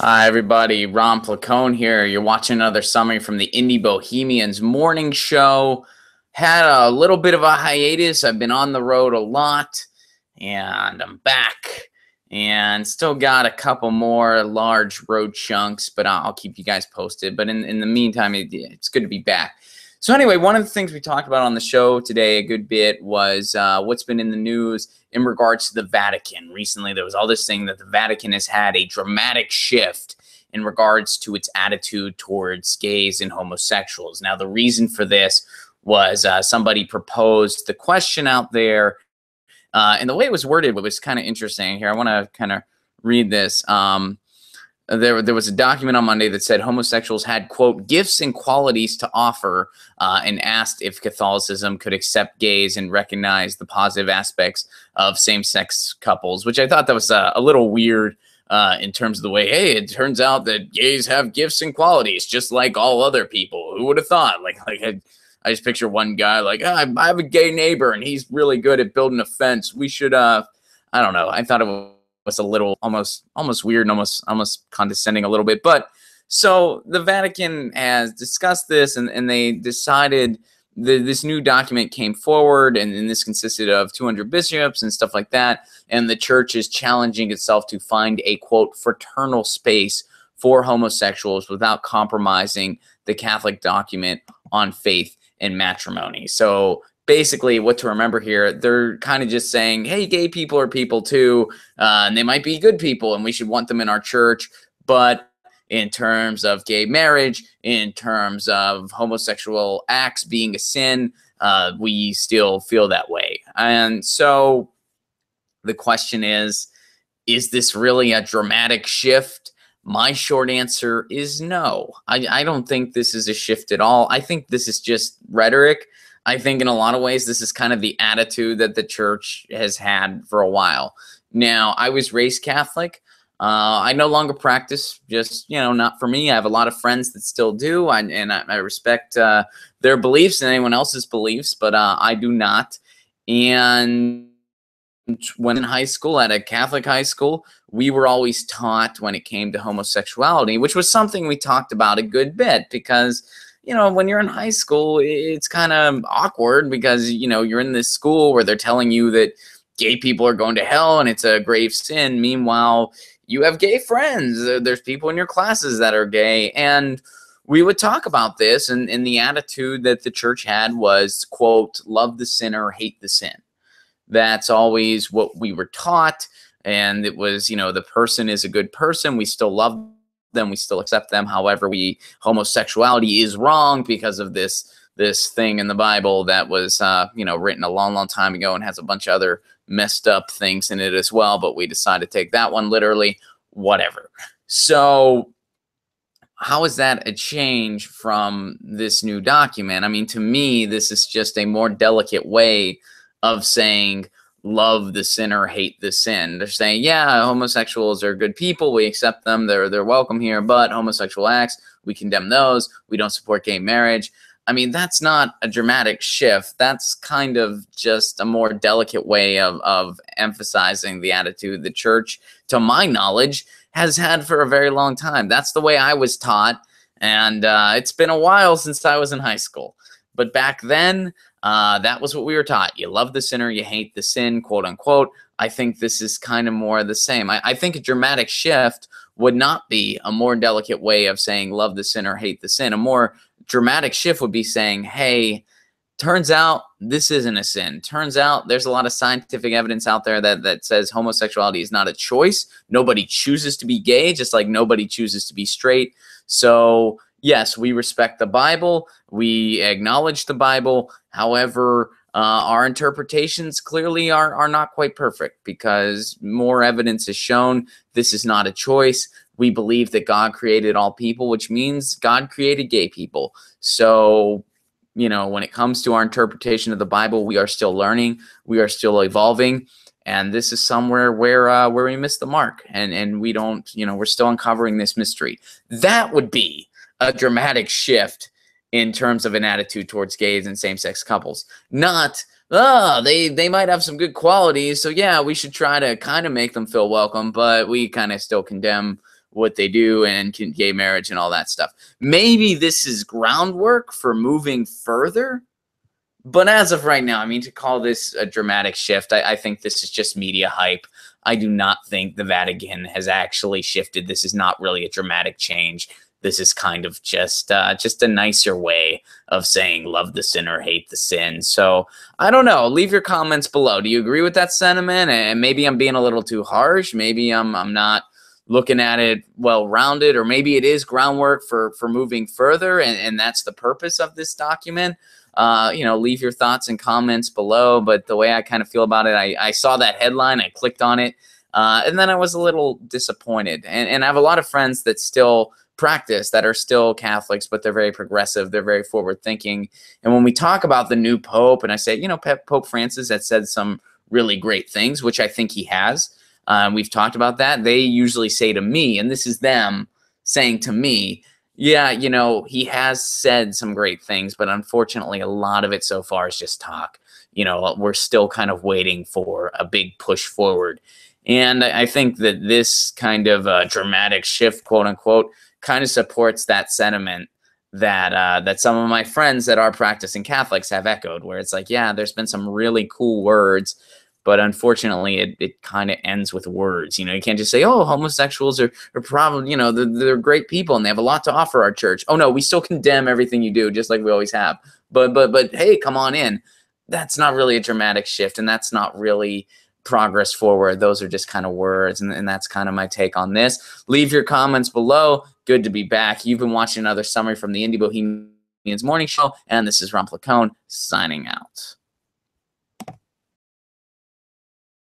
Hi, everybody. Ron Placone here. You're watching another summary from the Indie Bohemians morning show. Had a little bit of a hiatus. I've been on the road a lot, and I'm back. And still got a couple more large road chunks, but I'll keep you guys posted. But in the meantime, it's good to be back. So anyway, one of the things we talked about on the show today a good bit was what's been in the news in regards to the Vatican. Recently, there was all this thing that the Vatican has had a dramatic shift in regards to its attitude towards gays and homosexuals. Now, the reason for this was somebody proposed the question out there, and the way it was worded was kind of interesting. Here, I want to kind of read this. There was a document on Monday that said homosexuals had, quote, gifts and qualities to offer, and asked if Catholicism could accept gays and recognize the positive aspects of same-sex couples, which I thought that was a little weird in terms of the way, hey, it turns out that gays have gifts and qualities just like all other people. Who would have thought? I just picture one guy like, I have a gay neighbor and he's really good at building a fence. We should, I don't know. I thought it was a little almost weird and almost condescending a little bit. But so the Vatican has discussed this, and they decided this new document came forward, and this consisted of 200 bishops and stuff like that. And the church is challenging itself to find a, quote, fraternal space for homosexuals without compromising the Catholic document on faith and matrimony. So basically, what to remember here, they're kind of just saying, hey, gay people are people too, and they might be good people, and we should want them in our church. But in terms of gay marriage, in terms of homosexual acts being a sin, we still feel that way. And so the question is this really a dramatic shift? My short answer is no. I don't think this is a shift at all. I think this is just rhetoric. I think in a lot of ways, this is kind of the attitude that the church has had for a while. Now, I was raised Catholic. I no longer practice, just, not for me. I have a lot of friends that still do, and I respect their beliefs and anyone else's beliefs, but I do not. And when in high school, at a Catholic high school, we were always taught when it came to homosexuality, which was something we talked about a good bit because when you're in high school, it's kind of awkward because, you're in this school where they're telling you that gay people are going to hell and it's a grave sin. Meanwhile, you have gay friends. There's people in your classes that are gay. And we would talk about this. And the attitude that the church had was, quote, love the sinner, hate the sin. That's always what we were taught. And it was, the person is a good person. We still love them, we still accept them. However, homosexuality is wrong because of this thing in the Bible that was written a long time ago and has a bunch of other messed up things in it as well, but we decided to take that one literally. Whatever. So how is that a change from this new document? I mean, to me, this is just a more delicate way of saying love the sinner, hate the sin. They're saying, yeah, homosexuals are good people. We accept them. They're welcome here. But homosexual acts, we condemn those. We don't support gay marriage. I mean, that's not a dramatic shift. That's kind of just a more delicate way of emphasizing the attitude the church, to my knowledge, has had for a very long time. That's the way I was taught. And it's been a while since I was in high school. But back then, that was what we were taught. You love the sinner, you hate the sin, quote unquote. I think this is kind of more the same. I think a dramatic shift would not be a more delicate way of saying love the sinner, hate the sin. A more dramatic shift would be saying, hey, turns out this isn't a sin. Turns out there's a lot of scientific evidence out there that says homosexuality is not a choice. Nobody chooses to be gay, just like nobody chooses to be straight. So yes, we respect the Bible. We acknowledge the Bible. However, our interpretations clearly are not quite perfect because more evidence has shown this is not a choice. We believe that God created all people, which means God created gay people. So, when it comes to our interpretation of the Bible, we are still learning. We are still evolving. And this is somewhere where we missed the mark. And we don't, we're still uncovering this mystery. That would be a dramatic shift in terms of an attitude towards gays and same-sex couples. Not, they might have some good qualities, so yeah, we should try to kind of make them feel welcome, but we kind of still condemn what they do and gay marriage and all that stuff. Maybe this is groundwork for moving further. But as of right now, I mean, to call this a dramatic shift, I think this is just media hype. I do not think the Vatican has actually shifted. This is not really a dramatic change. This is kind of just a nicer way of saying love the sinner, hate the sin. So I don't know. Leave your comments below. Do you agree with that sentiment? And maybe I'm being a little too harsh. Maybe I'm not looking at it well-rounded, or maybe it is groundwork for moving further, and that's the purpose of this document. Leave your thoughts and comments below. But the way I kind of feel about it, I saw that headline, I clicked on it, and then I was a little disappointed. And I have a lot of friends that still practice, that are still Catholics, but they're very progressive, they're very forward thinking. And when we talk about the new Pope, and I say, Pope Francis has said some really great things, which I think he has. We've talked about that. They usually say to me, and this is them saying to me, yeah, he has said some great things, but unfortunately, a lot of it so far is just talk. We're still kind of waiting for a big push forward. And I think that this kind of dramatic shift, quote unquote, kind of supports that sentiment that some of my friends that are practicing Catholics have echoed, where it's like, yeah, there's been some really cool words, but unfortunately, it kind of ends with words. You can't just say, oh, homosexuals are probably, they're great people and they have a lot to offer our church. Oh, no, we still condemn everything you do, just like we always have. But hey, come on in. That's not really a dramatic shift, and that's not really progress forward. Those are just kind of words, and that's kind of my take on this. Leave your comments below. Good to be back. You've been watching another summary from the Indie Bohemians Morning Show, and this is Ron Placone signing out.